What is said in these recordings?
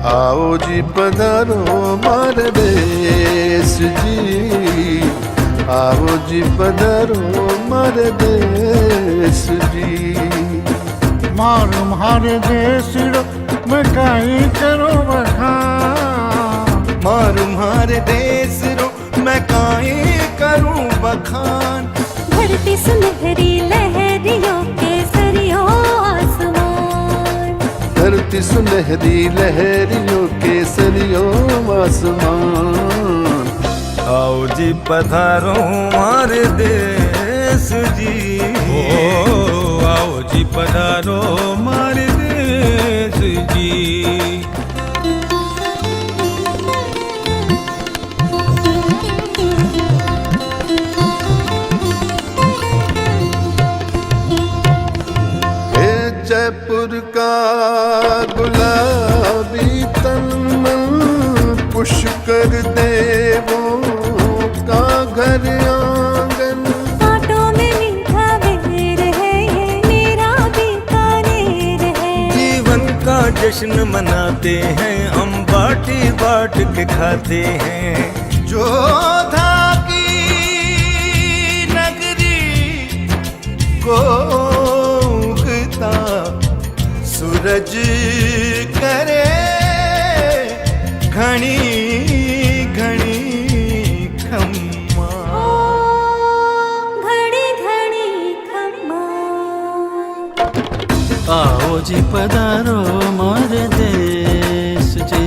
आओ जी पधारो मारे देश जी, आओ जी पधारो मारे देश जी। मार मारे देश रो मैं काई करो बखान, मार मारे देश रो मैं काई करूं बखान। धरती सुनहरी लहरियों के सरियों आसमान, धरती सुनहरी लहरियों के सरियों आसमान। आओ जी पधारो मारे देश जी, ओ आओ जी पधारो मारे देश जी। जयपुर का गुलाबी तन पुष्कर देवों का घर आंगन। कांटों में मीठा बेर है ये मेरा बीकानेर है। जीवन का जश्न मनाते हैं हम बाटी बाट के खाते हैं। जोधा की नगरी को सूरज करे घनी घनी खम्मा, घड़ी घड़ी खम्मा। आओ जी पधारो मारे देश जी,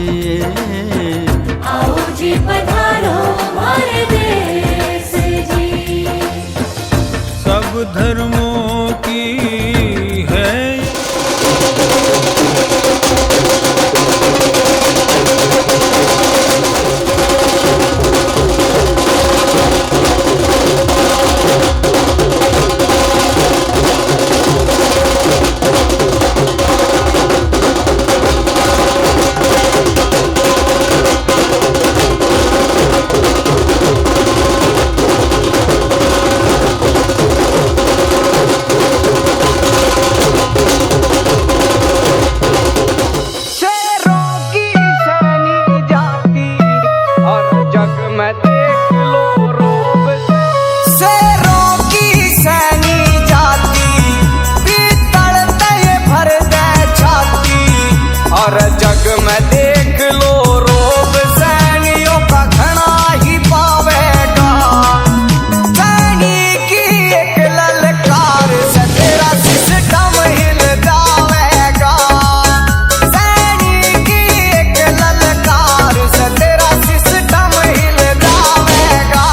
आओ जी पधारो मारे देश जी। सब धर्मों की है और जग में देख लो रोब सैनियों का घना ही पावेगा। सैनिक की एक ललकार से तेरा सिस्टम हिल जाएगा। सैनिक की एक ललकार से तेरा सिस्टम हिल जाएगा।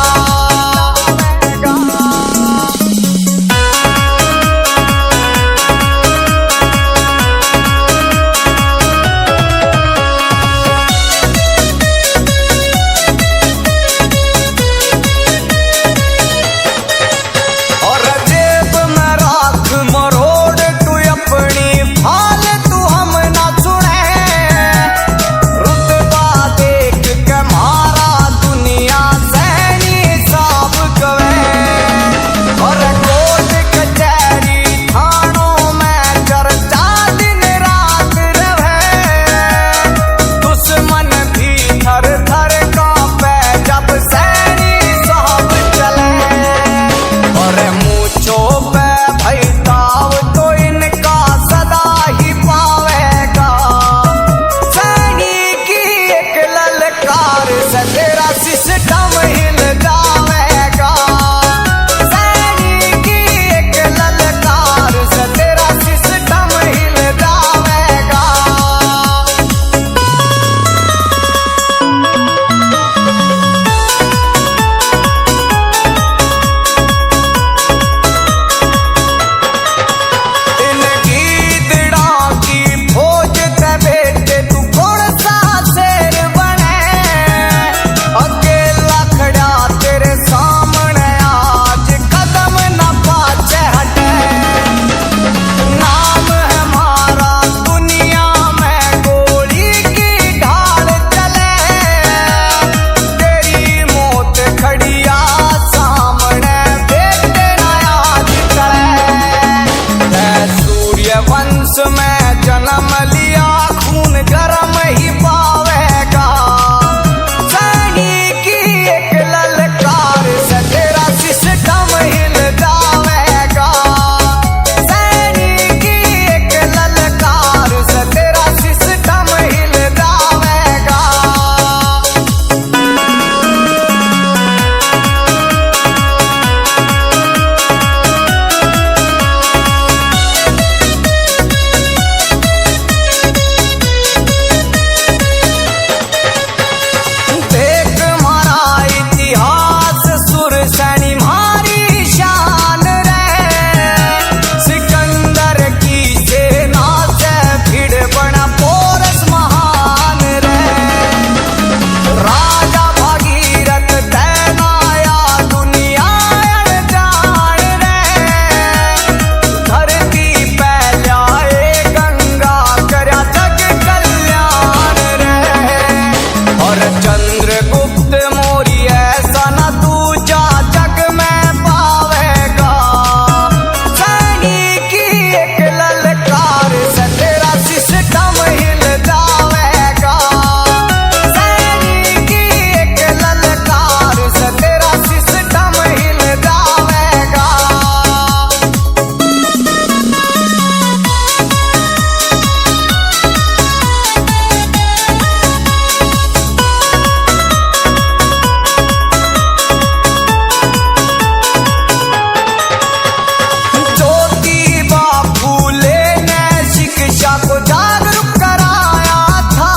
को जागरूक कराया था।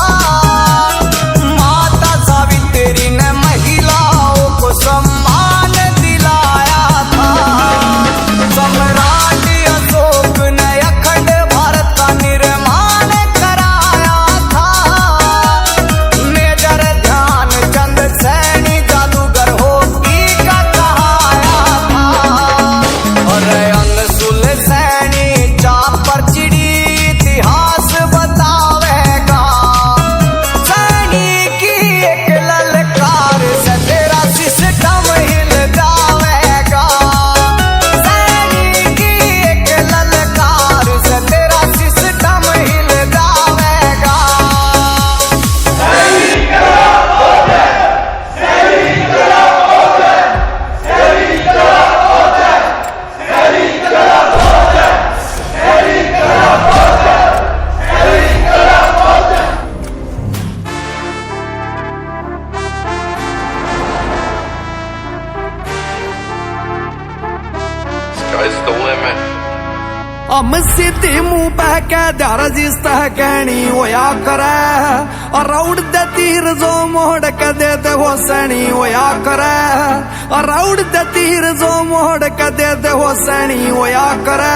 माता सावित्री ने महिलाओं को सम्मान दिलाया था। सम्राट अशोक ने अखंड भारत का निर्माण कराया था। मेजर ध्यानचंद सैनी जादूगर हॉकी का कहाया था। और अंशुल सैनी चाप पर चिड़ी इतिहास बतावेगा। सैनी की एक ललकार से तेरा सिस्टम हिल जाएगा। सैनी की एक ललकार से तेरा सिस्टम हिल जाएगा। Sky's the limit. हम सीधी मुंह पे कह द्यार जिस तह कहनी होया करे। और राउड दे तीर जो मोड़ के दे दे वो सैनी होया करे। और राउड दे तीर जो मोड़ के दे दे वो सैनी होया करे।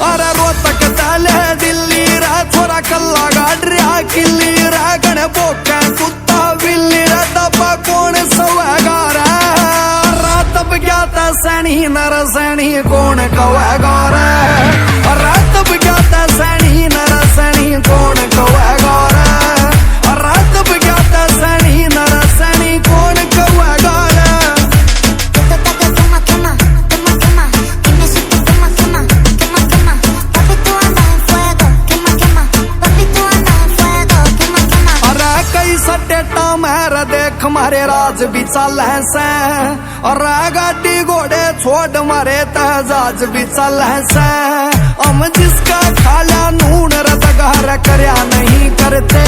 अरे रोहतक चले दिल्ली रे छोरा कल्ला गाड़िया किल्ली रे गणे बोके कुत्ता बिल्ली रे दबा कौन सवेगा रे। तब क्या था सैनी नर सैनी कौन कवेगा रे। तब क्या था सैनी नर सैनी कौन कवेगा रे। तब क्या था सैनी नर सैनी कौन कवेगा रे। अरे कई सटेटा मेरा देख मारे राज भी चल से। और गाड़ी घोड़े छोड़ मारे तहजाज भी चल से। हम जिसका खाला नून रतगार करया नहीं करते।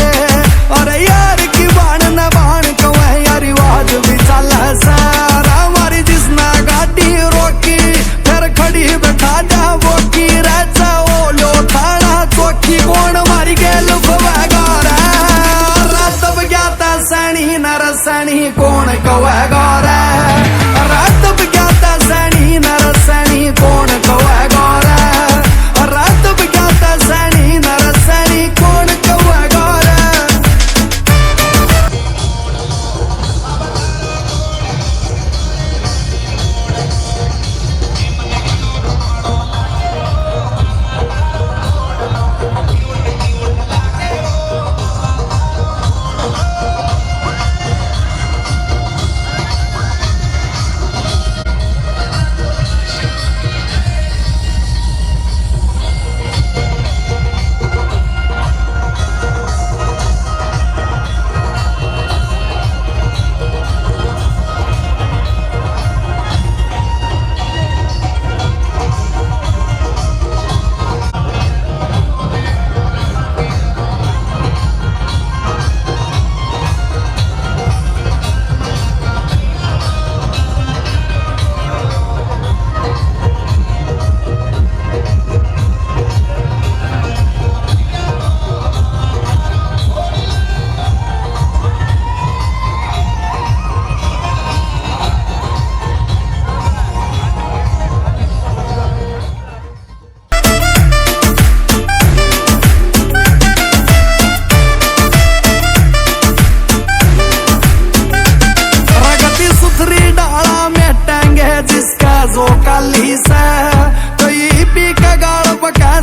और यार की बाण न बाण कवे यार रिवाज भी चल से। हमारी जिसने गाड़ी रोकी फिर खड़ी बैठा जा वो की रचा ओ लो थाना चौकी कौन मारी गेल फवेगा रे। तब क्या था सैनी नर सैनी कौन कवेगा रे। तब क्या था सैनी नर सैनी कौन कवेगा रे। तब क्या था सैनी नर सैनी कौन कवेगा रे।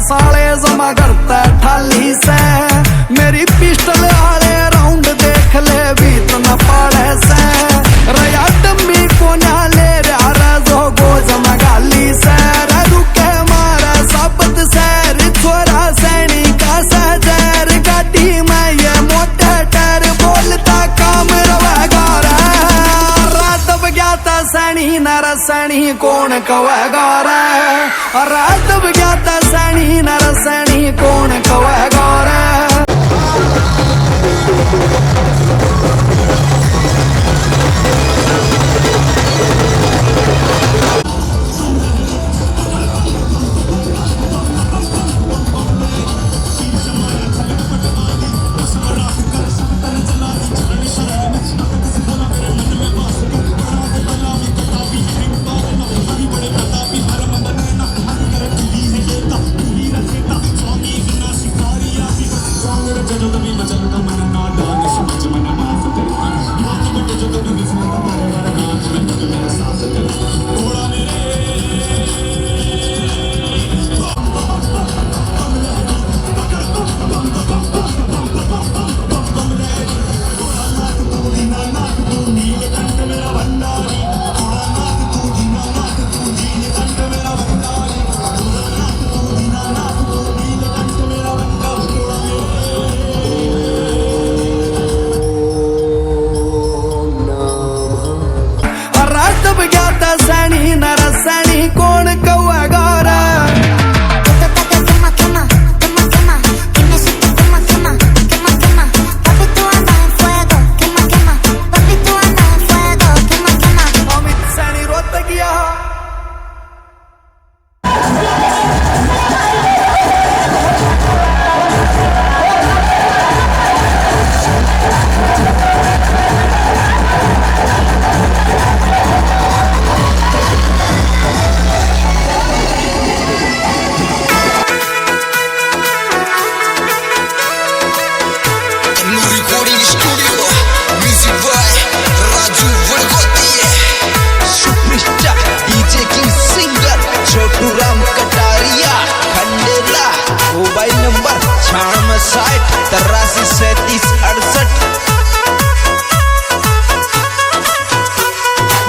साले जमा करता ठाली से। मेरी पिस्टल आले राउंड देख ले बीत न पाड़े से। रया डम्मी को ना ले रहा जो गो जमा गाली से। रुके मारा साबत सैर छोरा सैनी का सजर। गाड़ी में ये मोटे टैर बोलता काम रवेगा रे। तब क्या था सैनी नर सैनी कौन कवेगा रे। तब क्या था सैनी नर सैनी कौन कवेगा रे।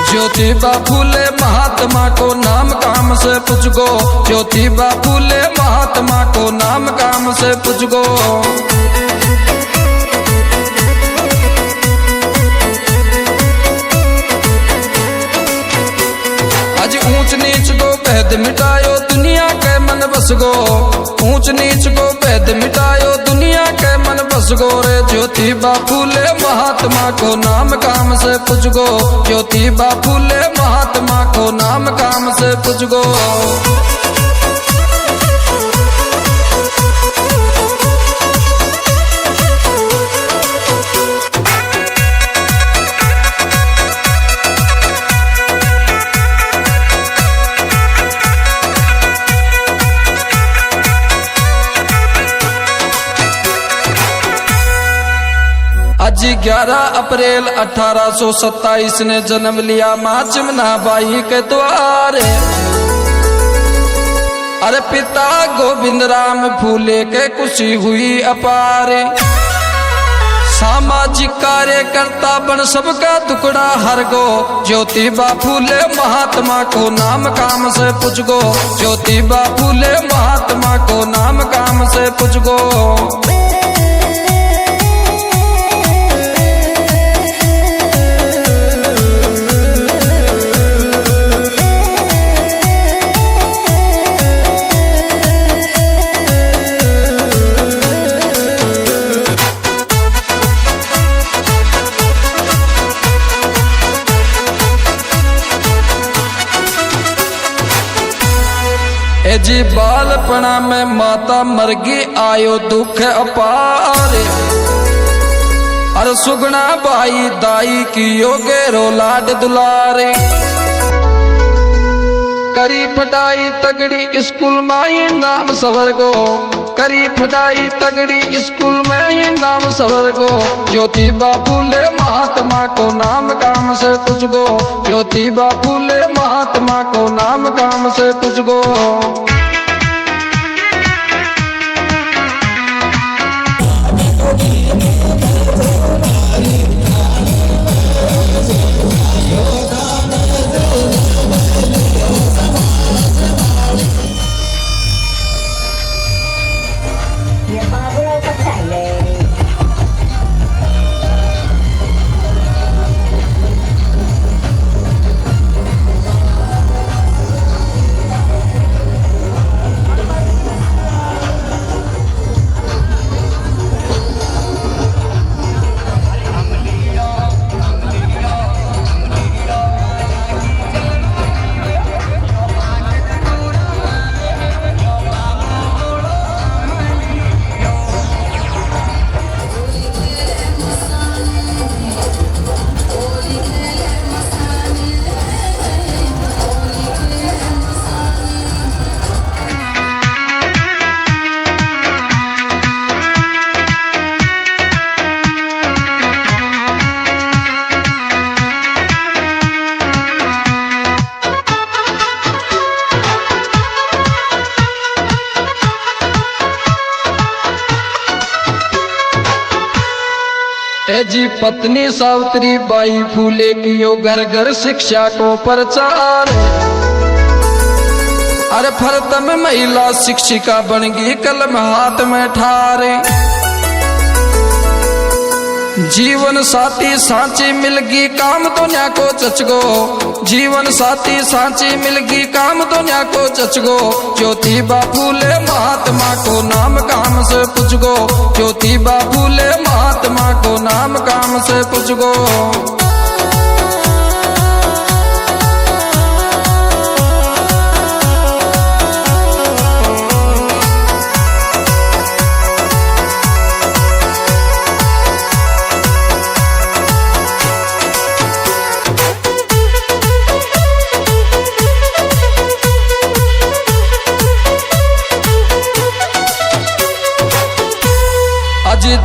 ज्योतिबा फूले महात्मा को नाम काम से पूछगो, ज्योतिबा फूले महात्मा को नाम काम से पूछगो। आज ऊंच नीच को भेद मिटायो दुनिया के मन बस गो, ऊंच नीच को भेद मिटायो दुनिया के मन बस गो रे। ज्योतिबा फूले महात्मा को नाम काम से पूछगो, ज्योतिबा फूले महात्मा को नाम काम से पूछगो। आज 11 अप्रैल 1827 ने जन्म लिया माँ चिमना बाई के द्वारे। अरे पिता गोविंद राम फूले के खुशी हुई अपारे। सामाजिक कार्यकर्ता बन सबका टुकड़ा हर गो, ज्योतिबा फूले महात्मा को नाम काम से पूछगो, ज्योतिबा फूले महात्मा को नाम काम से पूछगो। ए जी बालपना में माता मरगी आयो दुख अपारे। अरे सुगना बाई दाई की योगेरो लाड दुलारे। करी पढ़ाई तगड़ी स्कूल में ही नाम सवर गो, करी पढ़ाई तगड़ी स्कूल में ही नाम सवर गो। ज्योतिबा फूले महात्मा को नाम काम से पूछगो, ज्योतिबा फूले महात्मा को नाम काम से पूछगो। जी पत्नी सावित्री बाई फूले की यो घर घर शिक्षा को प्रचार। अरे फरतम महिला शिक्षिका बन गई कलम हाथ में ठारे। जीवन साथी सांची मिलगी काम दुनिया को चचगो, जीवन साथी सांची मिलगी काम दुनिया को चचगो। ज्योतिबा फूले महात्मा को नाम काम से पूछगो, ज्योतिबा फूले महात्मा को नाम काम से पूछगो।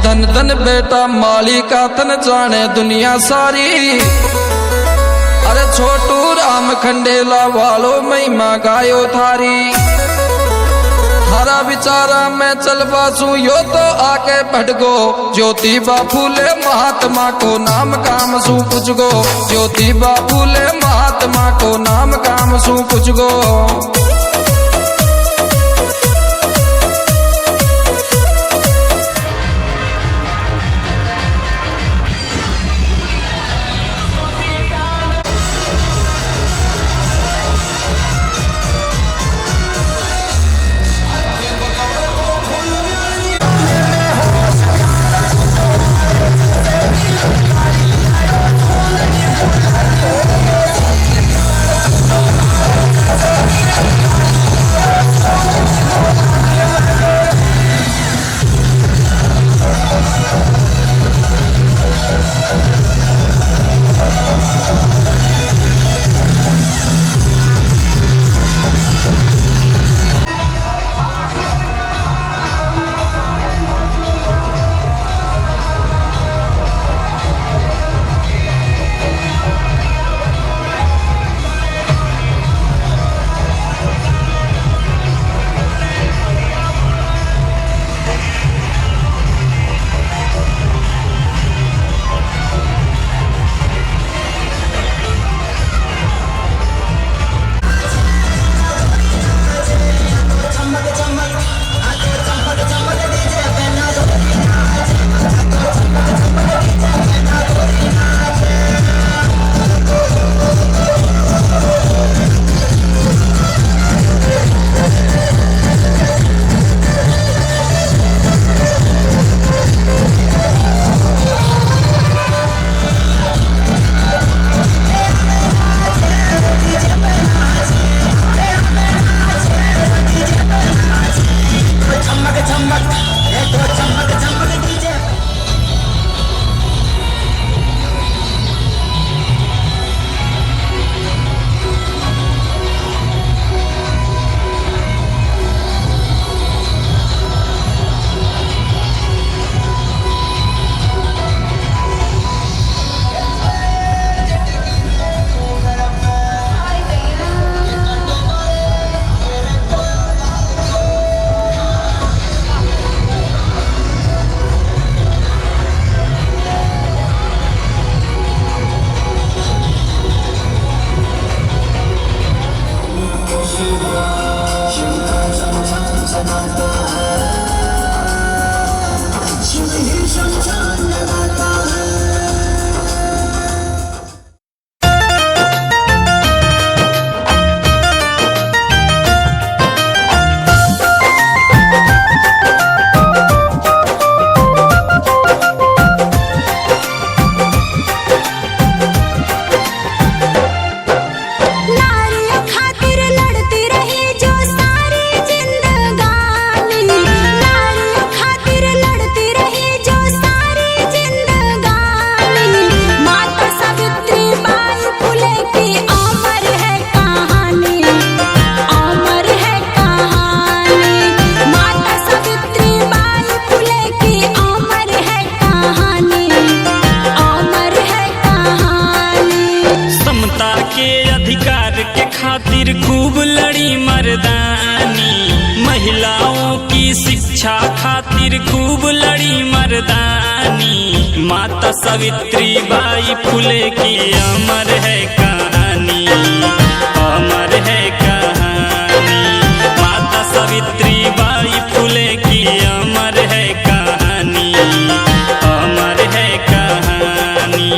धन धन बेटा माली का तन जाने दुनिया सारी। अरे छोटू राम खंडेला वालो महिमा गायो थारी। तुम्हारा विचारा मैं चल बासू यो तो आके भटको ज्योतिबा फूले महात्मा को नाम काम सू कुछ गो ज्योतिबा फूले महात्मा को नाम काम सू कुछ गो शिक्षा खातिर खूब लड़ी मर्दानी। माता सावित्री बाई फुले की अमर है कहानी, अमर है कहानी। माता सावित्री बाई फुले की अमर है कहानी, अमर है कहानी।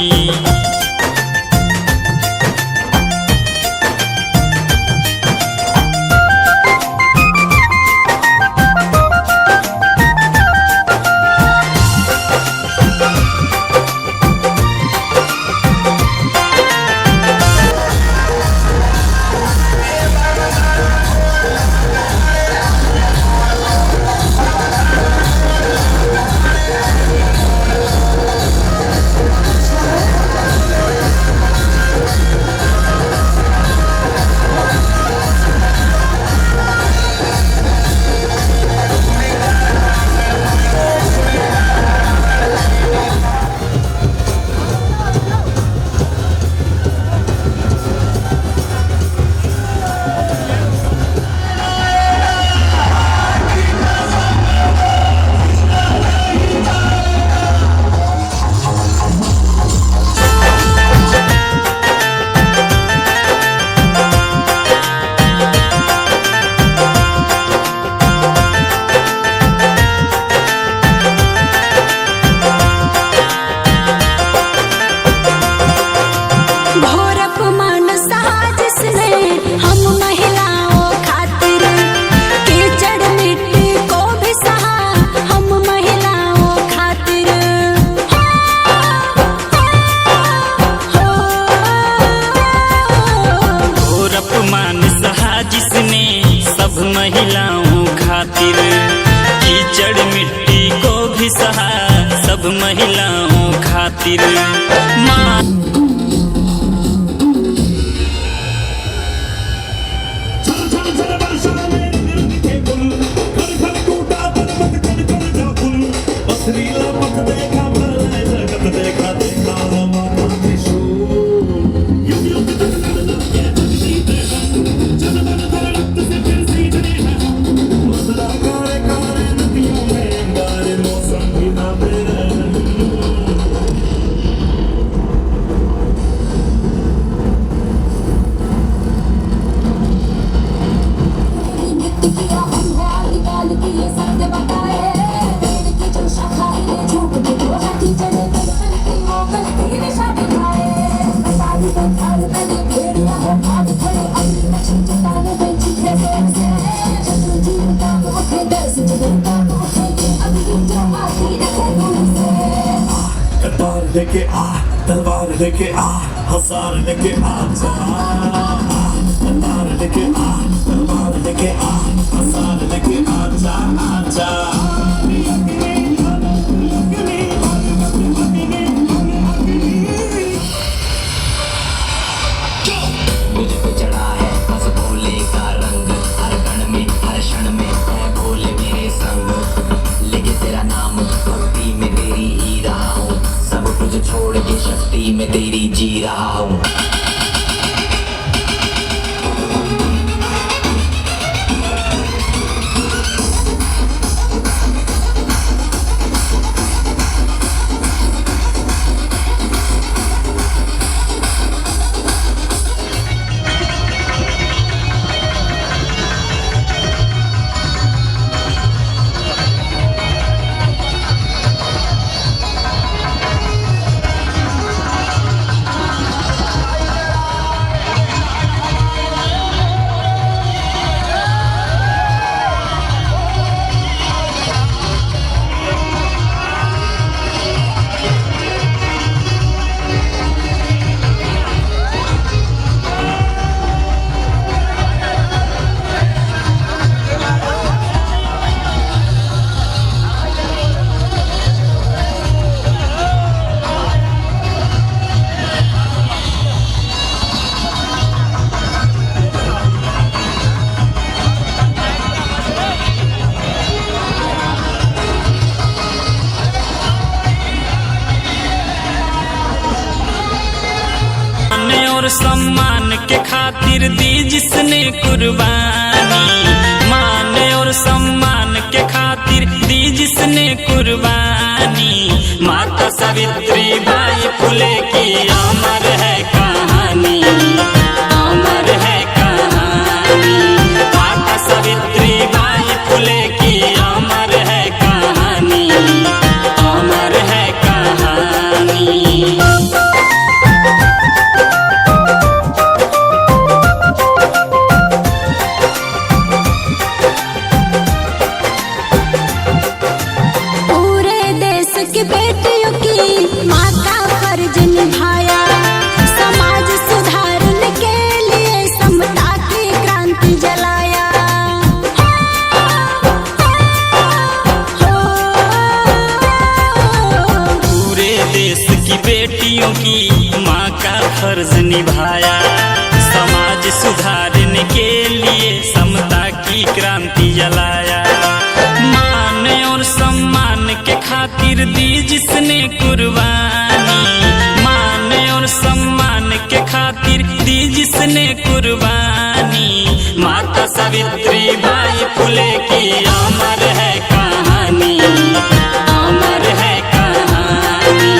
महिलाओं खातिर। माँ लेके आ, तलवार लेके आ, हसार लेके आ, तलवार लेके आ, तलवार लेके आ, हसार लेके आ, आजा। मुझ पे चढ़ा है बस भोले का रंग, हर कण में हर क्षण में है भोले मेरे संग। लेके तेरा नाम भक्ति में तेरी ही रहा हूँ, सब कुछ छोड़ के शक्ति में तेरी जी रहा हूँ। और सम्मान के खातिर दी जिसने कुर्बानी, मान और सम्मान के खातिर दी जिसने कुर्बानी। माता सावित्री बाई फुले की अमर है कहानी, अमर है कहानी। माता सावित्री बाई फुले की अमर है कहानी, अमर है कहानी। बेटियों की माँ का फर्ज निभाया, समाज सुधारने के लिए समता की क्रांति जलाया। मान और सम्मान के खातिर दी जिसने कुर्बानी, मान और सम्मान के खातिर दी जिसने कुर्बानी। माता सावित्री बाई फुले की अमर है कहानी, अमर है कहानी।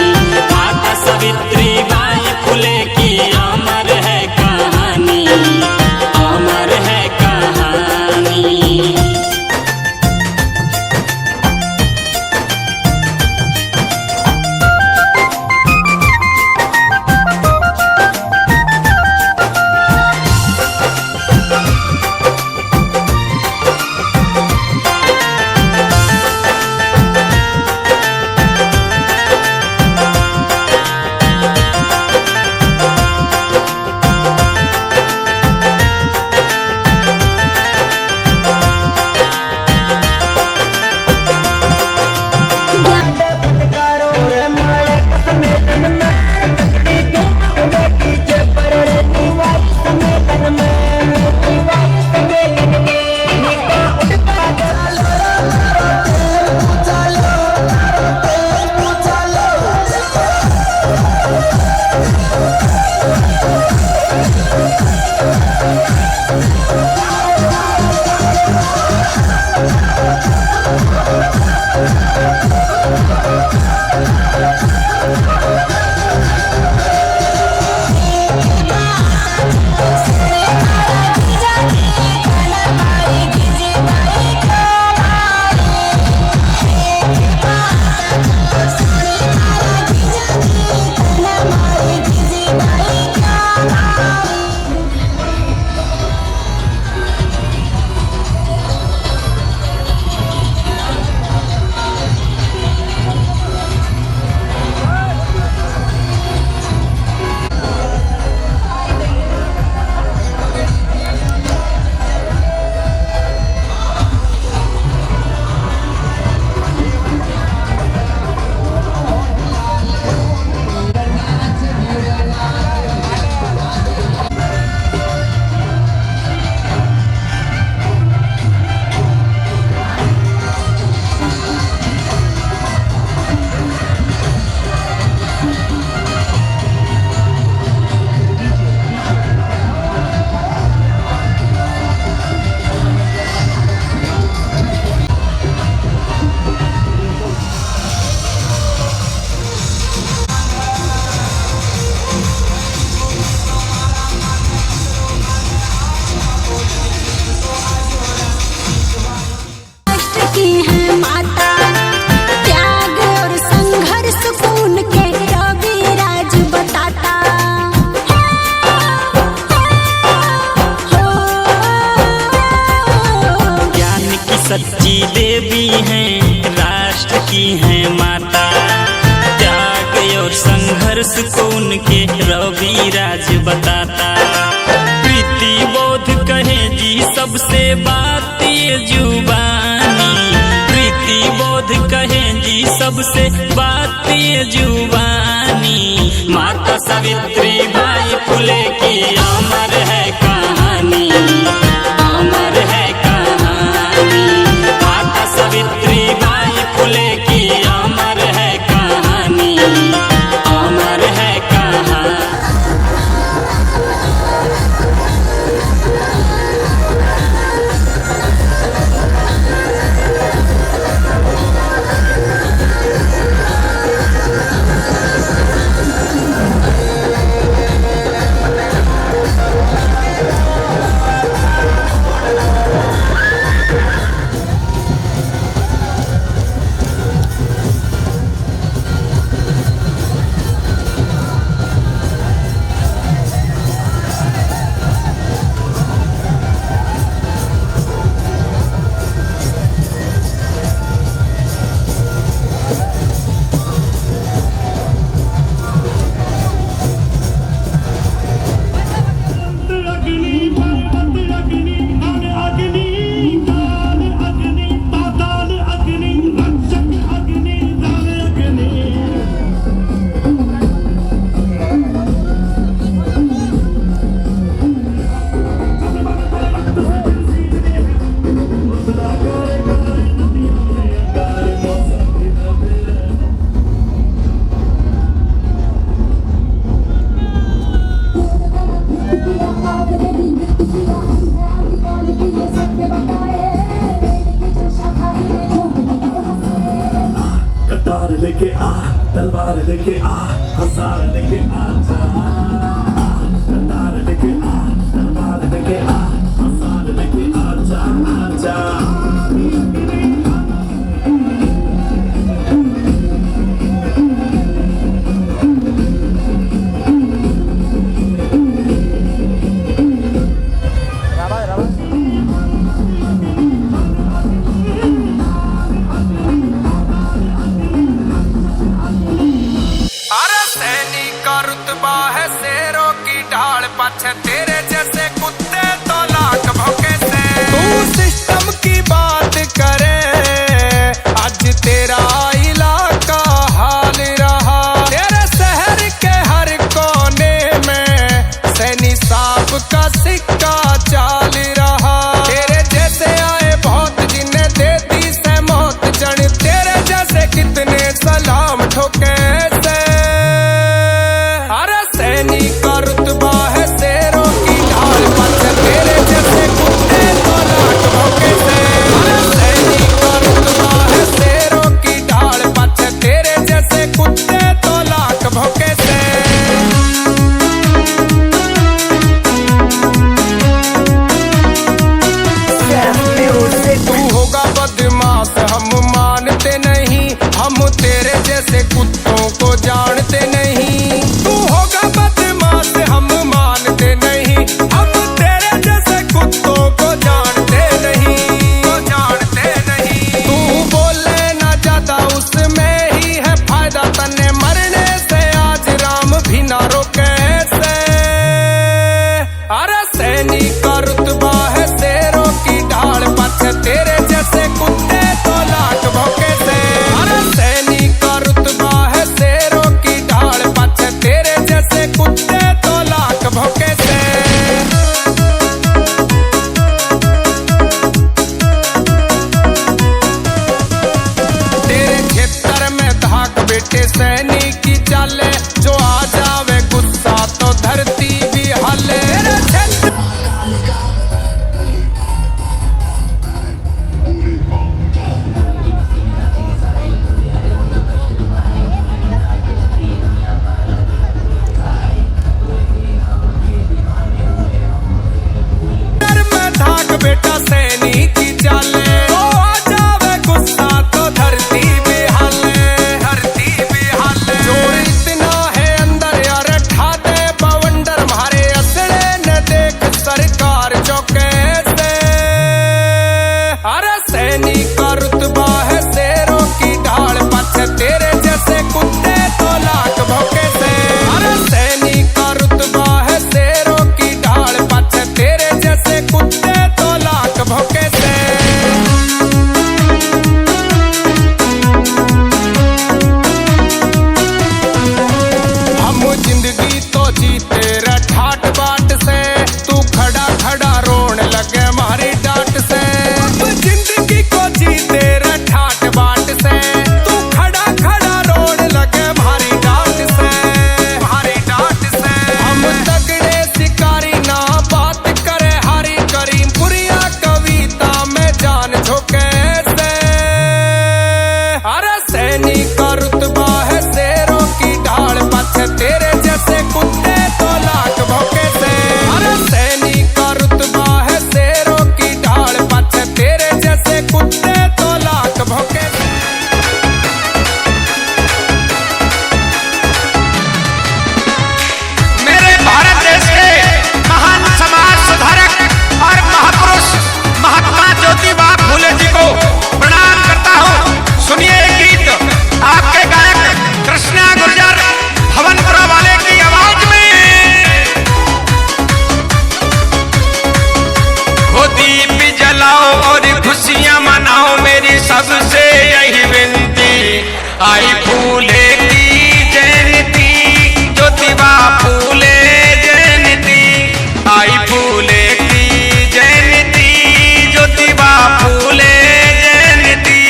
माता सावित्री बाई फुले की अमर है कहानी, अमर है कहानी। सच्ची देवी हैं, राष्ट्र की हैं माता। त्याग और संघर्ष को उनके रवि राज बताता। प्रीति बोध कहे जी सबसे बात ये जुबानी। प्रीति बोध कहे जी सबसे बात ये जुबानी। माता सावित्री बाई फुले की अमर है कहानी, अमर है कहानी। माता सावित्री बाई फुले की अमर है कहानी, अमर है कहानी। लेके आ, तलवार लेके आ, हसार लेके आ, कटार लेके आ, तलवार लेके आ, हसार लेके आजा आजा। तेरे जैसे कुत्ते तो लाख भौंके से तू सिस्टम की बात करे। आज तेरा इलाका हाल रहा, तेरे शहर के हर कोने में सैनी साहब का सिक्का चाल रहा। तेरे जैसे आए बहुत जिन्हें दे दी से मौत जन, तेरे जैसे कितने सलाम ठोके से। अरे सैनी का रुतबा है तेरे जैसे कुत्तों को जानते नहीं। तू होगा बदमाश हम मानते नहीं, हम तेरे जैसे कुत्तों को जानते नहीं, जानते नहीं। तू बोले ना ज्यादा उसमें ही है फायदा, तने मरने से आज राम भी ना रोके से। अरे सैनिक का रुतबा है शेरों की ढाल, पछ तेरे जैसे कुत्ते तो लाख भौंके से। अरे सैनिक का रुतबा है शेरों की ढाल, पछ तेरे जैसे कुत्ते तो लाख भौंके से। तेरे क्षेत्र में धाक बेटे सैनिक की चाले, जो आ जावे गुस्सा तो धरती भी हले। धाक बेटा सैनिक की चाले, तो आ जावे गुस्सा तो धरती भी हले, धरती भी हले। जोर इतना है अंदर यार ठाते बवंडर, मारे असड़े न देख सरकार जो कैसे। अरे सैनिक का रुतबा है शेरों की ढाल, पछ तेरे जैसे कुत्ते तो लाख भौंके से। अरे सैनिक का रुतबा है शेरों की ढाल, पछ तेरे जैसे कुत्ते तो लाख भौंके से। हम जिंदगी तो जीते रे ठाट बाट से, तू खड़ा खड़ा रोने लगे हमारी डांट से। हम जिंदगी को जीते रे ठाट बाट से, तू खड़ा खड़ा रोने लगे हमारी डांट से, हमारी डांट से। हम तगड़े शिकारी ना बात करे हरी, करीमपुरिया कविता में जान झोंके से। अरे सैनिक का रुतबा है शेरों की ढाल, पछ तेरे जैसे कुत्ते तो लाख भौंके से। अरे सैनिक का रुतबा है शेरों की ढाल, पछ तेरे जैसे कुत्ते तो लाख भौंके से। मेरे भारत देश के महान समाज सुधारक और महापुरुष महात्मा ज्योतिबा फूले जी को प्रणाम करता हूँ। सुनिए एक गीत आपके गायक कृष्णा गुर्जर भवनपुरा वाले की आवाज में। वो दीप जलाओ और खुशियां मनाओ, मेरी सबसे यही विनती। आई फूले की जयंती, ज्योतिबा फूले जयंती। आई फूले की जयंती, ज्योतिबा फूले जयंती।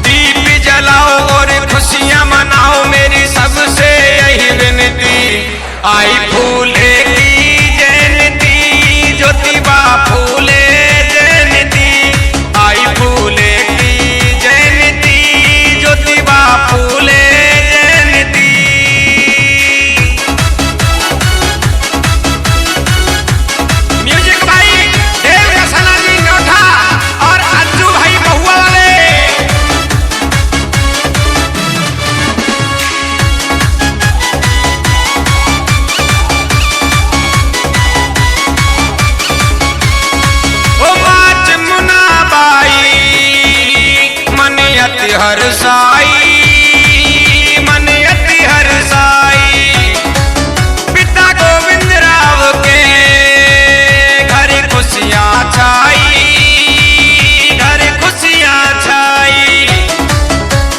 दीप जलाओ और खुशियां मनाओ, मेरी सबसे यही विनती। आई फूले की जयंती, ज्योतिबा फूले जयंती। आई फूले की जयंती, ज्योतिबा फूले जयंती। म्यूजिक भाई देव रसना जी नोठा और अज्जू भाई महुआ वाले। ओ बाच मुना बाई मन अति हर साई, मन अति हर साई। पिता गोविंद राव के घर खुशियां छाई, घर खुशियां छाई।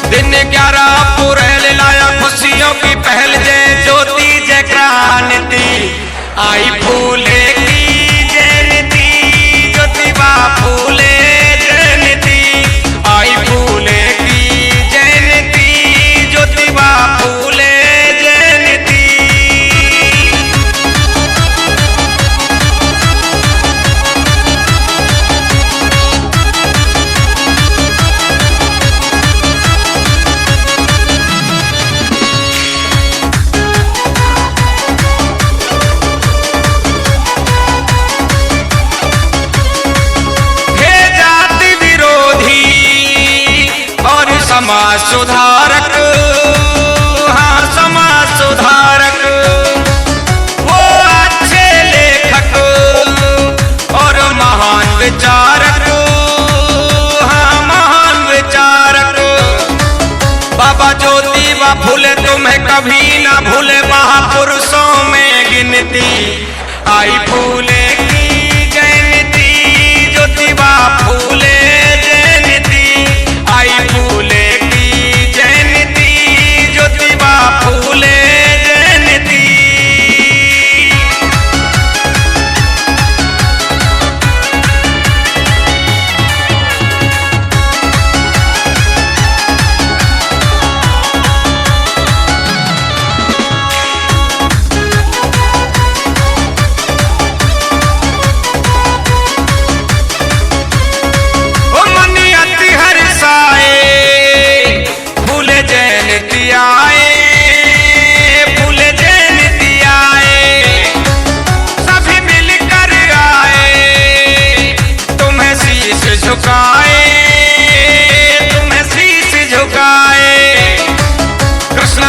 दिन 11 अप्रैल लाया खुशियों की पहल, जय ज्योति जय क्रांति। आई फूले की जयंती, ज्योतिबा फूले जयंती। आई फूले की सुधारक, हाँ समाज सुधारक, वो अच्छे लेखक और महान विचारक, हाँ महान विचारक। बाबा ज्योतिबा फूले तुम्हें कभी ना भूले, महापुरुषों में गिनती आई फूले की जयंती, ज्योतिबा फूले जयंती आई फूले की जयंती, ज्योतिबा फूले जयंती।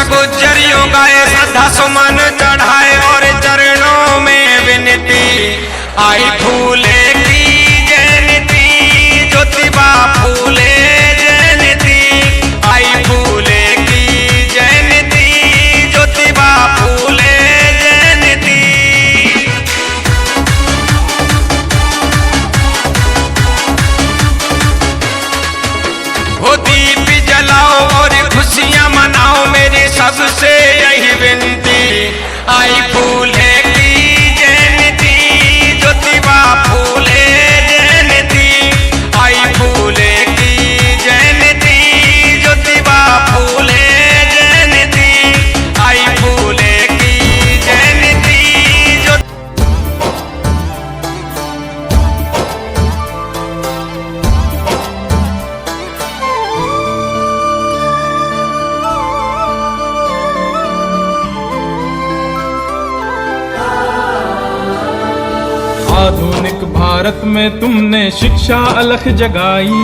गुजरियों गाए श्रद्धा सुमन चढ़ाए और चरणों में विनती आई फूले की जयंती, ज्योतिबा फूले जयंती आई फूले की जयंती, ज्योतिबा फूले जयंती। वो दीप जलाओ और खुशियां मनाओ, मेरी सबसे यही विनती आई फूले की जयंती, ज्योतिबा फूले जयंती आई फूले की जयंती, ज्योतिबा फूले जयंती आई फूले की जयंती। आधुनिक भारत में तुमने शिक्षा अलख जगाई,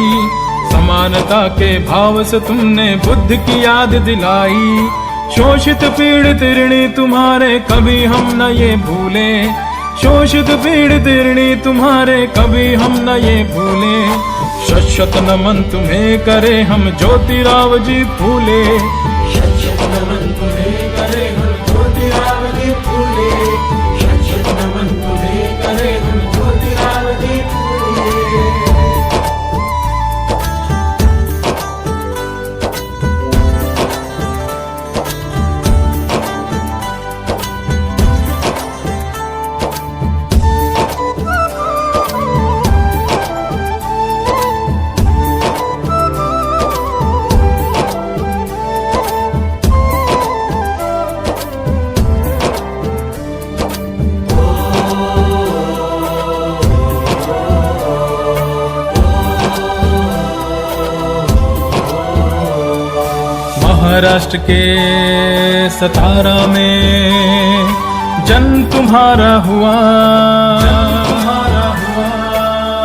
समानता के भाव से तुमने बुद्ध की याद दिलाई। शोषित पीड़ित ऋणी तुम्हारे कभी हम न ये भूले, शोषित पीड़ित ऋणी तुम्हारे कभी हम न ये भूले। शत नमन तुम्हें करे हम ज्योतिराव जी फूले, शत नमन तुम्हें करे हम ज्योतिराव जी फूले, शत नमन तुम्हें करे हम ज्योतिराव जी फूले। महाराष्ट्र के सतारा में जन्म तुम्हारा हुआ,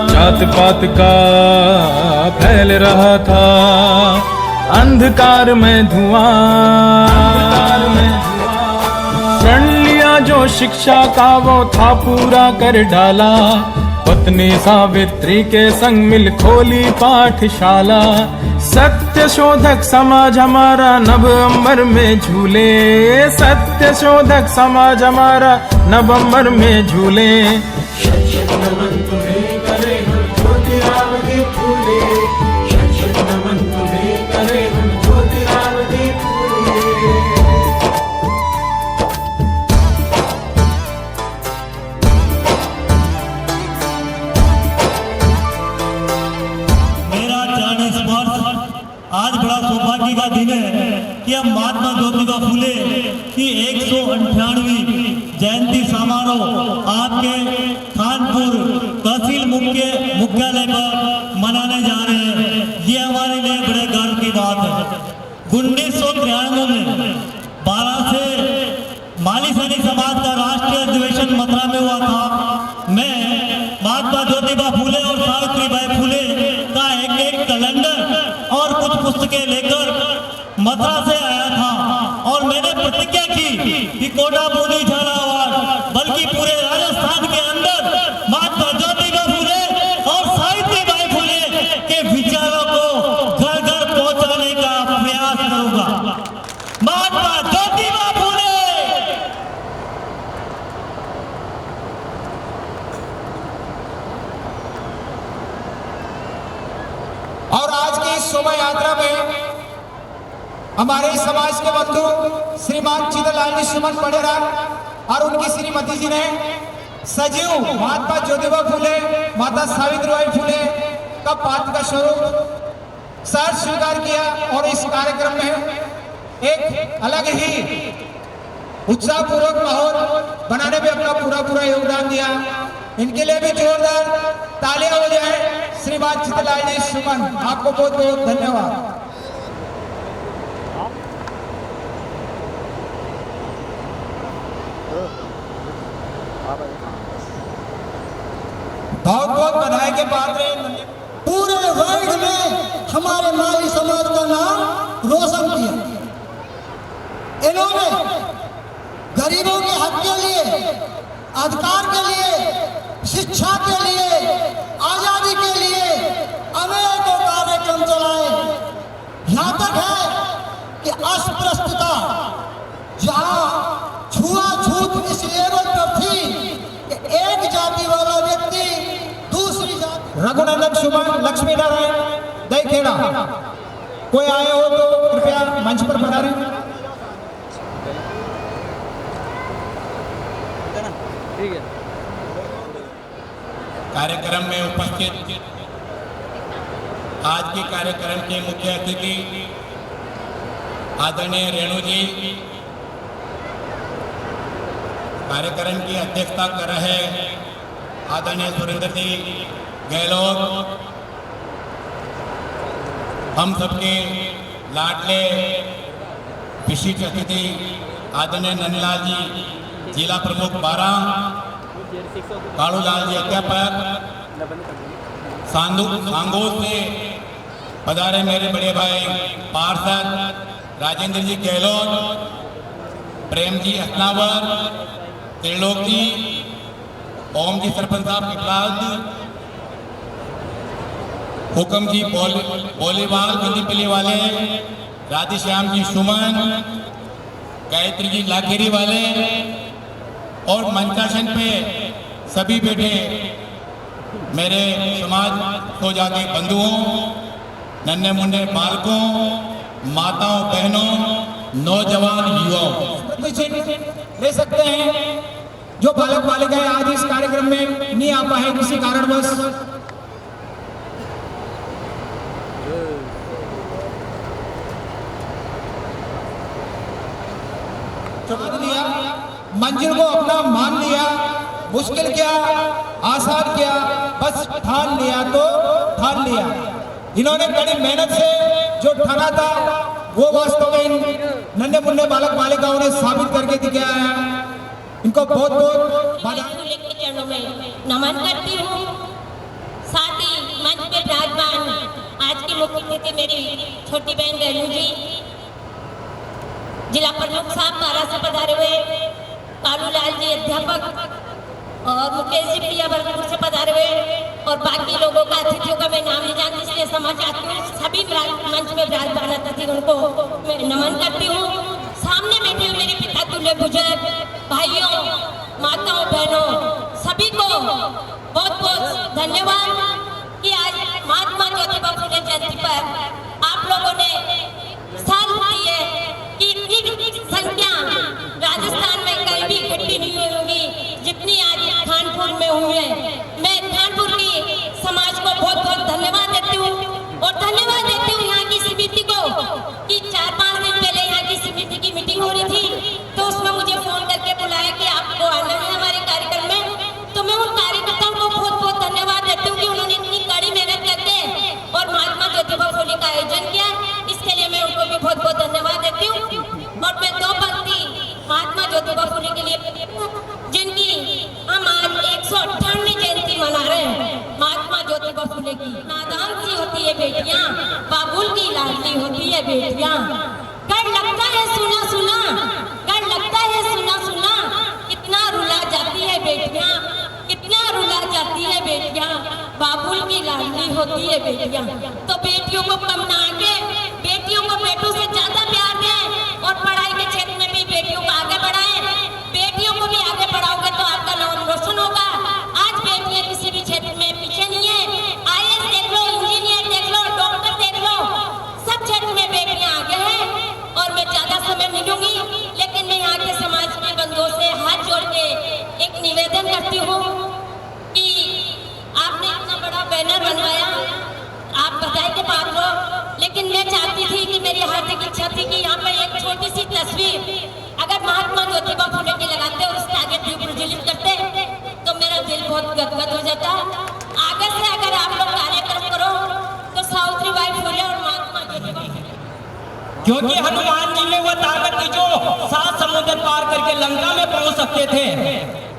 जात पात का फैल रहा था अंधकार में धुआं, प्रण लिया जो शिक्षा का वो था पूरा कर डाला। पत्नी सावित्री के संग मिल खोली पाठशाला, सत्य शोधक समाज हमारा नभ अंबर में झूले, सत्य शोधक समाज हमारा नभ अंबर में झूले। शत नमन तुम्हें करे हम ज्योतिराव जी फूले, शत नमन तुम्हें करे हम ज्योतिराव जी फूले। आज बड़ा सौभाग्य का दिन है कि हम महात्मा ज्योतिबा फूले की 198वीं जयंती समारोह आपके खानपुर तहसील मुख्यालय पर मनाने जा रहे हैं। ये हमारे लिए बड़े गर्व की बात है। 1993 में 12 से माली सैनिक समाज का राष्ट्रीय अधिवेशन मथुरा में हुआ था। मैं महात्मा ज्योतिबा फूले और सावित्रीबाई फूले का एक कैलेंडर और कुछ पुस्तकें लेकर मथुरा से आया था और मैंने प्रतिज्ञा की कि कोटा बूंदी झाला अवार्ड बल्कि पूरे राजस्थान के अंदर महात्मा ज्योतिबा फूले और सावित्रीबाई फूले के विचारों को घर घर पहुंचाने का प्रयास करूंगा। महात्मा ज्योतिबा फूले। और आज की इस शोभा यात्रा में हमारे समाज के बंधु श्रीमान चिदलाल जी सुमन पड़ेरा और उनकी श्रीमती जी ने सजीव महात्मा ज्योतिबा फूले माता सावित्रीबाई फूले का पात्र का स्वरूप सहर्ष स्वीकार किया और इस कार्यक्रम में एक अलग ही उत्साहपूर्वक माहौल बनाने में अपना पूरा योगदान दिया। इनके लिए भी जोरदार तालियां हो जाए। श्रीमान चिदलाल जी सुमन, आपको बहुत बहुत धन्यवाद। बहुत बहुत बधाई के पात्र। पूरे वर्ल्ड में हमारे माली समाज का नाम रोशन किया। इन्होंने गरीबों के हक के लिए, अधिकार के लिए, शिक्षा के लिए, आजादी के लिए अनेकों कार्यक्रम चलाए। यहाँ तक है कि अस्पृश्यता जहाँ छुआछूत इस लेवल पर थी कि एक जाति वाला व्यक्ति दूसरी जाति। रघुनंदन सुमन लक्ष्मी नारायण दहीखेड़ा, कोई आए हो तो कृपया मंच पर पधारें। कार्यक्रम में उपस्थित आज के कार्यक्रम के मुख्य अतिथि आदरणीय रेणु जी, कार्यक्रम की अध्यक्षता कर रहे आदरणीय सुरेंद्र जी गहलोत, हम सबके लाडले विशिष्ट अतिथि आदरणीय नंदलाल जी जिला प्रमुख 12, कालूलाल जी अध्यापक, सांगोद से पधारे मेरे बड़े भाई पार्षद राजेंद्र जी गहलोत, प्रेम जी असनावर, त्रिलोक जी, ओम जी सरपंच साहब इकलाल जी, हुक्म जी बोलीवाल बिंदीपली वाले, राधेश्याम जी सुमन, गायत्री जी लाखेरी वाले और मंचासन पे सभी बैठे मेरे समाज को जाके बंधुओं, नन्हे मुन्ने बालकों, माताओं बहनों, नौजवान युवाओं ले सकते हैं जो बालक बालिकाएं आज इस कार्यक्रम में नहीं आ पाए किसी कारणवश। लिया, मंजिल को अपना मान लिया, मुश्किल क्या आसान क्या, बस ठान लिया तो ठान लिया। इन्होंने कड़ी मेहनत से जो ठाना था वो वास्तव में इन नन्हे मुन्ने बालक बालिकाओं ने साबित करके दिखाया है। इनको बहुत बहुत बधाई के चरणों में नमन करती हूँ। साथ ही मंच पे विराजमान आज की मुख्य अतिथि मेरी छोटी बहन रेणु जी, जिला प्रमुख साहब 12 से पधारे हुए कालूलाल जी अध्यापक और मुकेश जी प्रिया भरतपुर से पधारे हुए और बाकी लोगों का अतिथियों का मैं नाम नहीं जानती इसलिए समझ आती हूँ। सभी मंच में विराजमान अतिथि उनको मैं नमन करती हूँ। सामने बैठे हुए मेरे पिता तुल्य बुजुर्ग भाइयों, माताओं, बहनों, सभी को बहुत बहुत धन्यवाद कि आज महात्मा ज्योतिबा फूले जयंती पर आप लोगों ने साथ दी है कि इतनी संख्या राजस्थान में कहीं भी इकट्ठी नहीं हुई होगी जितनी आज खानपुर में हुई है। मैं खानपुर की समाज को बहुत बहुत धन्यवाद देती हूँ और धन्यवाद देती हूँ यहाँ की समिति को कि 4-5 दिन पहले यहाँ की समिति की मीटिंग हो रही थी तो उसमें मुझे फोन करके बुलाया कि आपको आना है हमारे कार्यक्रम में। तो मैं उन कार्यकर्ताओं को बहुत बहुत धन्यवाद देती हूँ कि उन्होंने इतनी कड़ी मेहनत करके और महात्मा ज्योतिबा फूले का आयोजन किया, इसके लिए मैं उनको भी बहुत बहुत धन्यवाद देती हूँ। और मैं 2 पंक्ति महात्मा ज्योतिबा फूले के लिए जिनकी हम आज 198वीं जयंती मना रहे हैं। महात्मा ज्योतिबा फूले की नादान सी होती है बेटियां, बाबुल की लाडली होती है बेटियां। लगता है सुना सुना, डर लगता है सुना सुना, कितना रुला जाती है बेटियां, कितना रुला जाती है बेटियां, बाबुल की लाडली होती है बेटियां। तो बेटियों को कम ना आगे, बेटियों को बेटों से ज्यादा प्यार दें और पढ़ाई के क्षेत्र में भी बेटियों को आगे बढ़ाएं। बेटियों को भी आगे बढ़ाओगे तो आपका नाम रोशन होगा। आज बेटियां किसी भी क्षेत्र में पीछे नहीं है। IAS देख लो, इंजीनियर देख लो, डॉक्टर देख लो, सब क्षेत्र में बेटियां आगे हैं। और मैं ज्यादा समय मिलूंगी, लेकिन मैं यहाँ के समाज के बंधुओं से हाथ जोड़ के एक निवेदन करती हूँ कि आपने इतना बड़ा बैनर बनवाया, आप बधाई के पात्र हो, लेकिन मैं चाहती थी कि मेरी हार्दिक इच्छा थी कि यहाँ पर एक छोटी सी तस्वीर अगर महात्मा ज्योतिबा फुले की लगाते और उसके आगे दीप प्रज्वलित करते तो मेरा दिल बहुत गदगद हो जाता। आगे से अगर आप लोग कार्यक्रम करो तो सावित्रीबाई फुले और महात्मा ज्योतिबा, क्योंकि हनुमान जी में वो ताकत थी जो 7 समुद्र पार करके लंका में पहुंच सकते थे,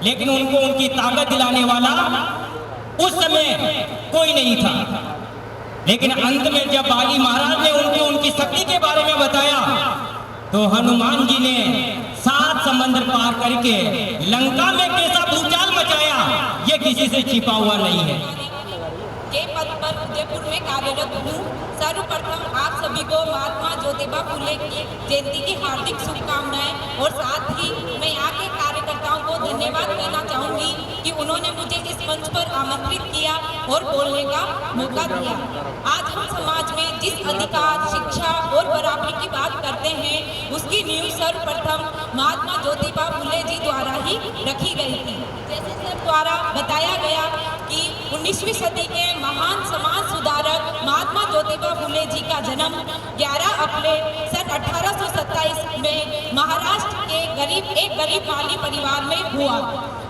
लेकिन उनको उनकी ताकत दिलाने वाला उस समय कोई नहीं था। लेकिन अंत में जब बाली महाराज ने उनको उनकी शक्ति के बारे में बताया तो हनुमान जी ने 7 समंदर पार करके लंका में कैसा भूचाल मचाया, ये किसी से छिपा हुआ नहीं है। के पद पर उदयपुर में कार्यरत हूँ। सर्वप्रथम आप सभी को महात्मा ज्योतिबा फुले की जयंती की हार्दिक शुभकामनाएं और साथ ही मैं यहाँ के कार्यकर्ताओं को धन्यवाद देना चाहूँगी कि उन्होंने मुझे इस मंच पर आमंत्रित किया और बोलने का मौका दिया। आज हम समाज में जिस अधिकार, शिक्षा और बराबरी की बात करते हैं उसकी नींव सर्वप्रथम महात्मा ज्योतिबा फुले जी द्वारा ही रखी गई थी। जैसे सर द्वारा बताया गया कि 19वीं सदी के महान समाज सुधारक महात्मा ज्योतिबा फुले जी का जन्म 11 अप्रैल सन 1827 में महाराष्ट्र के एक गरीब माली परिवार में हुआ।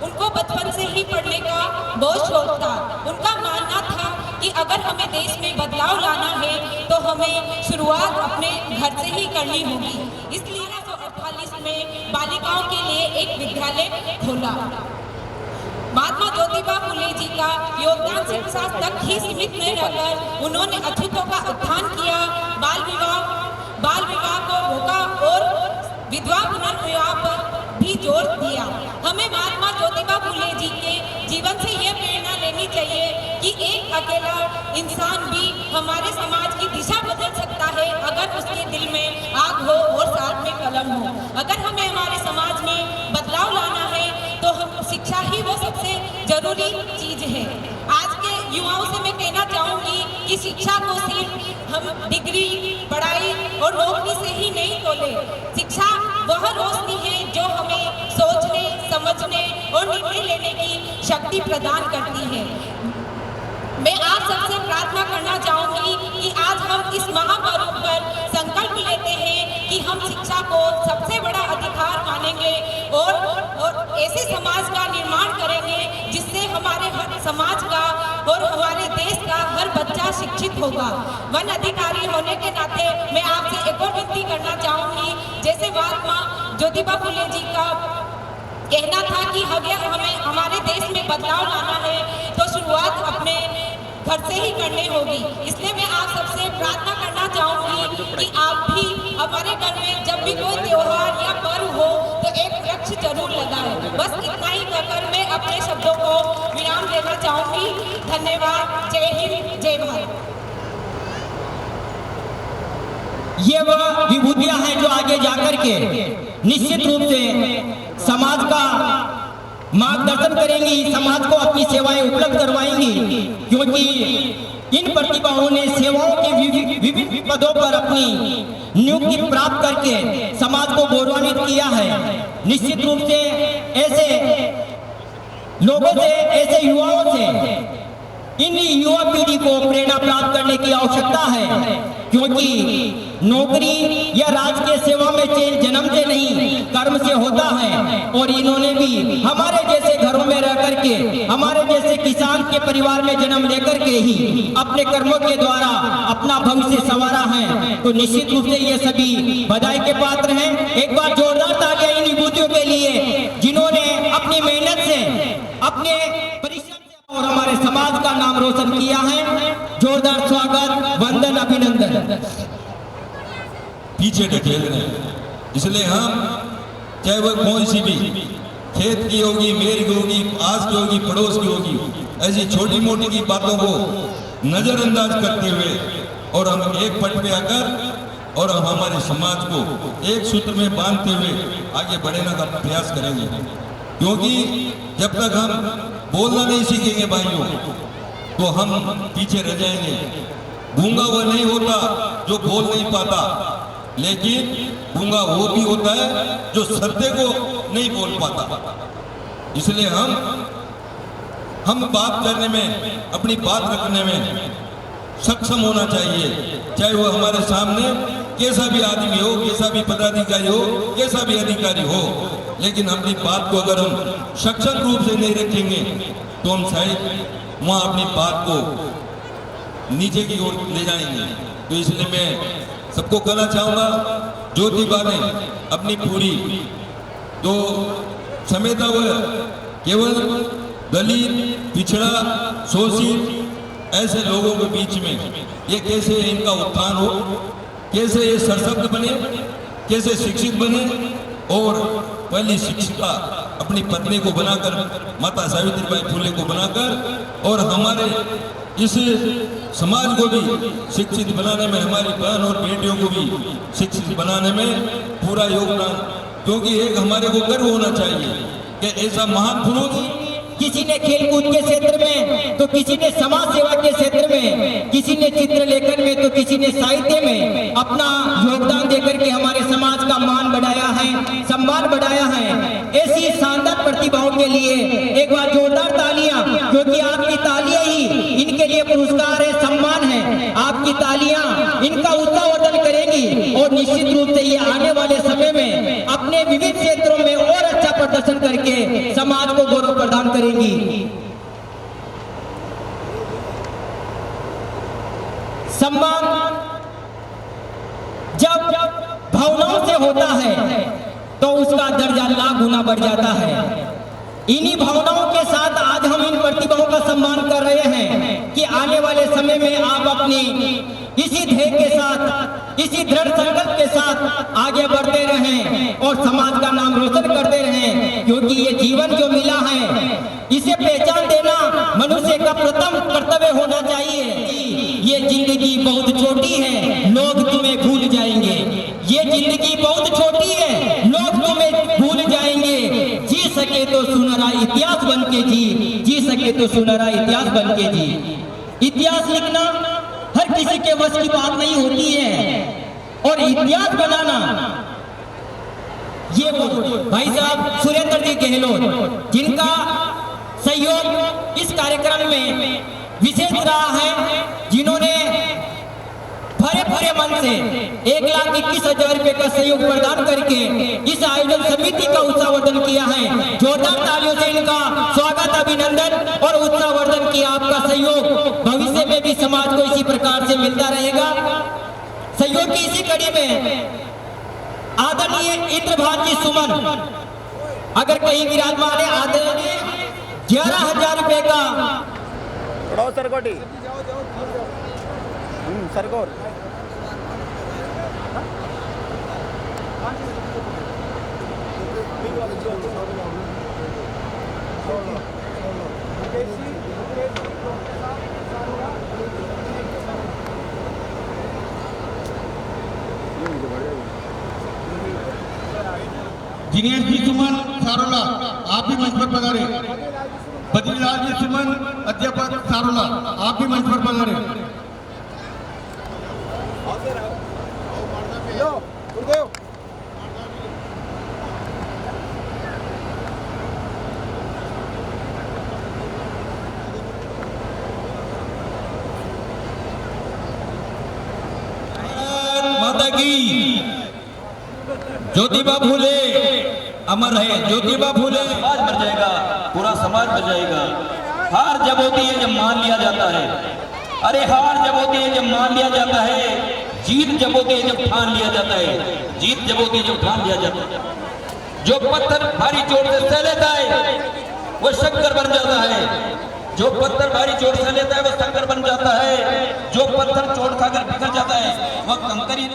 उनको बचपन से ही पढ़ने का बहुत शौक था। उनका मानना था कि अगर हमें देश में बदलाव लाना है तो हमें शुरुआत अपने घर से ही करनी होगी। इसलिए 1948 में बालिकाओं के लिए एक विद्यालय खोला। महात्मा ज्योतिबा फुले जी का योगदान शिक्षा तक ही सीमित नहीं रहकर उन्होंने अछूतों का उत्थान किया, बाल विवाह को रोका और विधवा पुनर्विवाह पर भी जोर दिया। हमें महात्मा ज्योतिबा फुले जी के जीवन से यह प्रेरणा लेनी चाहिए कि एक अकेला इंसान भी हमारे समाज की दिशा बदल सकता है अगर उसके दिल में आग हो और साथ में कलम हो। अगर हमें हमारे समाज में बदलाव लाना है तो हम शिक्षा ही वो सबसे जरूरी चीज है। आज के युवाओं से मैं कहना चाहूंगी कि शिक्षा को सिर्फ हम डिग्री, पढ़ाई और नौकरी से ही नहीं तोले। शिक्षा वह रोशनी है जो हमें सोचने, समझने और निर्णय लेने की शक्ति प्रदान करती है। मैं आप सबसे प्रार्थना करना चाहूंगी कि आज हम इस महापर्व पर संकल्प लेते हैं कि हम शिक्षा को सबसे बड़ा अधिकार मानेंगे और ऐसे समाज का निर्माण करेंगे जिससे हमारे हर समाज का और हमारे देश का हर बच्चा शिक्षित होगा। वन अधिकारी होने के नाते मैं आपसे एक और विनती करना चाहूंगी, जैसे महात्मा ज्योतिबा फुले जी का कहना था कि हमें हमारे देश में बदलाव लाना है तो शुरुआत अपने घर से ही करनी होगी। इसलिए मैं आप सबसे प्रार्थना करना चाहूंगी कि आप भी हमारे घर में जब भी कोई त्योहार या पर्व हो तो एक वृक्ष जरूर लगाएं। बस इतना ही कहकर मैं अपने शब्दों को विराम देना चाहूंगी। धन्यवाद। जय हिंद, जय भारत। ये वह विभूतियां हैं जो आगे जाकर के निश्चित रूप से समाज का मार्गदर्शन करेंगी, समाज को अपनी सेवाएं उपलब्ध करवाएंगी, क्योंकि इन प्रतिभाओं ने सेवाओं के विभिन्न पदों पर अपनी नियुक्ति प्राप्त करके समाज को गौरवान्वित किया है। निश्चित रूप से ऐसे लोगों से, ऐसे युवाओं से इन युवा पीढ़ी को प्रेरणा प्राप्त करने की आवश्यकता है, क्योंकि नौकरी या राजकीय सेवा में चयन जन्म से नहीं कर्म से होता है। और इन्होंने भी हमारे जैसे घरों में रह करके, हमारे जैसे किसान के परिवार में जन्म लेकर के ही अपने कर्मों के द्वारा अपना भविष्य संवारा है। तो निश्चित रूप से ये सभी बधाई के पात्र हैं। एक बार जोरदार तालियां इन विभूतियों के लिए जिन्होंने अपनी मेहनत से, अपने परिश्रम और हमारे समाज का नाम रोशन किया है। जोरदार स्वागत, वंदन, अभिनंदन। पीछे ढकेल रहे हैं। इसलिए हम चाहे वह कौन सी भी खेत की होगी, मेर की होगी, आस की होगी, पड़ोस की होगी, ऐसी छोटी मोटी की बातों को नजरअंदाज करते हुए और हम एक पट पे आकर और हम हमारे समाज को एक सूत्र में बांधते हुए आगे बढ़ने का प्रयास करेंगे। क्योंकि जब तक हम बोलना नहीं सीखेंगे भाइयों तो हम पीछे रह जाएंगे। गूंगा वह नहीं होता जो बोल नहीं पाता, लेकिन गूंगा वो भी होता है जो सत्य को नहीं बोल पाता। इसलिए हम बात करने में, अपनी बात रखने में सक्षम होना चाहिए, चाहे वो हमारे सामने कैसा भी आदमी हो, कैसा भी पदाधिकारी हो, कैसा भी अधिकारी हो। लेकिन अपनी बात को अगर हम सक्षम रूप से नहीं रखेंगे तो हम शायद वहाँ अपनी बात को नीचे की ओर ले जाएंगे। तो इसलिए मैं सबको कहना चाहूँगा, ज्योतिबा ने अपनी पूरी जो समेता हुआ केवल दलित, पिछड़ा, शोषित ऐसे लोगों के बीच में ये कैसे इनका उत्थान हो, कैसे ये सशक्त बने, कैसे शिक्षित बने और पहली शिक्षिका अपनी पत्नी को बनाकर, माता सावित्रीबाई फुले को बनाकर और हमारे इस समाज को भी शिक्षित बनाने में, हमारी बहन और बेटियों को भी शिक्षित बनाने में पूरा योगदान। क्योंकि एक हमारे को गर्व होना चाहिए कि ऐसा महान पुरुष, किसी ने खेलकूद के क्षेत्र में तो किसी ने समाज सेवा के क्षेत्र में, किसी ने चित्रलेखन में तो किसी ने साहित्य में अपना योगदान देकर के हमारे समाज का मान बढ़ाया है, सम्मान बढ़ाया है। ऐसी शानदार प्रतिभाओं के लिए एक बार जोरदार तालियां, क्योंकि आपकी तालियां ही इनके लिए पुरस्कार है, सम्मान है। आपकी तालियां इनका उत्साहवर्धन करेंगी और निश्चित रूप से ये आने वाले समय में अपने विविध क्षेत्रों में और अच्छा प्रदर्शन करके समाज को गौरव प्रदान करेंगी। सम्मान जब भावनाओं से होता है तो उसका दर्जा लाख गुना बढ़ जाता है। इन्हीं भावनाओं के साथ आज हम इन प्रतिभाओं का सम्मान कर रहे हैं कि आने वाले समय में आप अपनी इसी ध्येय के साथ, इसी दृढ़ संकल्प के साथ आगे बढ़ते रहें और समाज का नाम रोशन करते रहें। क्योंकि ये जीवन जो मिला है इसे पहचान देना मनुष्य का प्रथम कर्तव्य होना चाहिए। ये जिंदगी बहुत छोटी है, लोग तुम्हें भूल जाएंगे। ये जिंदगी बहुत छोटी है, लोग तुम्हें भूल जाएंगे। जी सके तो सुनहरा इतिहास बन के जी सके तो सुनहरा इतिहास बन के जी। इतिहास लिखना हर किसी के वश की बात नहीं होती है और इतिहास बनाना ये वो भाई साहब सुरेंद्र जी गहलोत, जिनका सहयोग इस कार्यक्रम में विशेष रहा है, जिन्होंने भरे मन से 1,21,000 रुपए का सहयोग प्रदान करके इस आयोजन समिति का उत्साहवर्धन किया है। जोरदार तालियों से इनका स्वागत, अभिनंदन और उत्साहवर्धन किया। आपका सहयोग भविष्य में भी समाज को इसी प्रकार से मिलता रहेगा। सहयोग की इसी कड़ी में आदरणीय इंद्रभान जी सुमन अगर कहीं विराजमान है, आदरणीय 11,000 रुपए का सरकोट दिनेश जी सुमन सारोला, आप भी मंच पर पधारे। बद्रीलाल जी सुमन अध्यापक सारोला, आप भी मंच पर पधारे। माता की ज्योतिबा फूले अमर है। ज्योतिबा फूले, समाज मर जाएगा, पूरा समाज मर जाएगा। हार जब होती है जब मान लिया जाता है। अरे हार जब होती है जब मान लिया जाता है, जीत जब होती है जब ठान लिया जाता है। जीत जब होती है जब ठान लिया जाता है। जो पत्थर भारी चोट से सह लेता है वो शंकर बन जाता है। जो पत्थर भारी चोट सह लेता है वो शंकर बन जाता है। जो पत्थर चोट खाकर बिखर जाता है वह कंकर ही